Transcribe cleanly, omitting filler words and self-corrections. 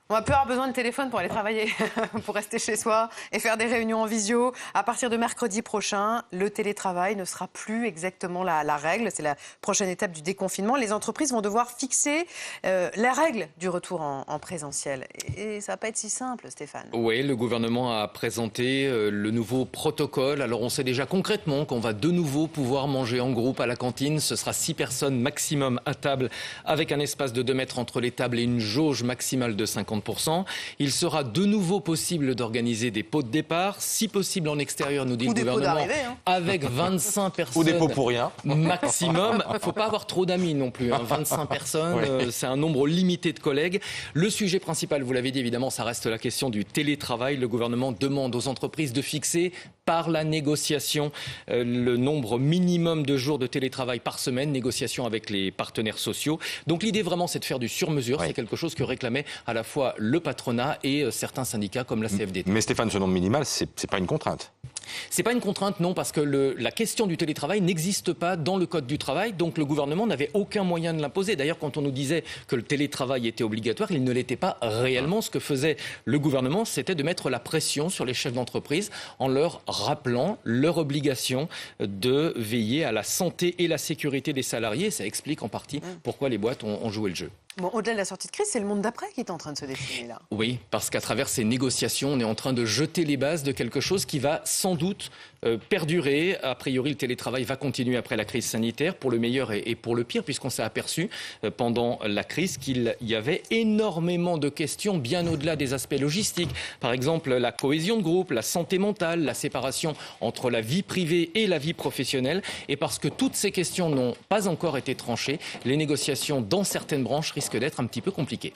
On va plus avoir besoin de téléphone pour aller travailler, pour rester chez soi et faire des réunions en visio. À partir de mercredi prochain, le télétravail ne sera plus exactement la règle. C'est la prochaine étape du déconfinement. Les entreprises vont devoir fixer la règle du retour en présentiel. Et ça va pas être si simple, Stéphane. Oui, le gouvernement a présenté le nouveau protocole. Alors on sait déjà concrètement qu'on va de nouveau pouvoir manger en groupe à la cantine. Ce sera 6 personnes maximum à table avec un espace de 2 mètres entre les tables et une jauge maximale de 50%. Il sera de nouveau possible d'organiser des pots de départ, si possible en extérieur, nous dit le gouvernement, avec 25 personnes. Ou des pots pour rien. Maximum. Il ne faut pas avoir trop d'amis non plus. 25 personnes, c'est un nombre limité de collègues. Le sujet principal, vous l'avez dit évidemment, ça reste la question du télétravail. Le gouvernement demande aux entreprises de fixer par la négociation le nombre minimum de jours de télétravail par semaine, négociation avec les partenaires sociaux. Donc l'idée vraiment, c'est de faire du sur-mesure. C'est quelque chose que réclamait à la fois le patronat et certains syndicats comme la CFDT. Mais Stéphane, ce nombre minimal, c'est pas une contrainte. C'est pas une contrainte, non, parce que la question du télétravail n'existe pas dans le Code du travail, donc le gouvernement n'avait aucun moyen de l'imposer. D'ailleurs, quand on nous disait que le télétravail était obligatoire, il ne l'était pas réellement. Ce que faisait le gouvernement, c'était de mettre la pression sur les chefs d'entreprise en leur rappelant leur obligation de veiller à la santé et la sécurité des salariés. Ça explique en partie pourquoi les boîtes ont joué le jeu. Bon, au-delà de la sortie de crise, c'est le monde d'après qui est en train de se dessiner là. Oui, parce qu'à travers ces négociations, on est en train de jeter les bases de quelque chose qui va sans doute perdurer. A priori, le télétravail va continuer après la crise sanitaire, pour le meilleur et pour le pire, puisqu'on s'est aperçu pendant la crise qu'il y avait énormément de questions bien au-delà des aspects logistiques. Par exemple, la cohésion de groupe, la santé mentale, la séparation entre la vie privée et la vie professionnelle. Et parce que toutes ces questions n'ont pas encore été tranchées, les négociations dans certaines branches risquent d'être un petit peu compliquées.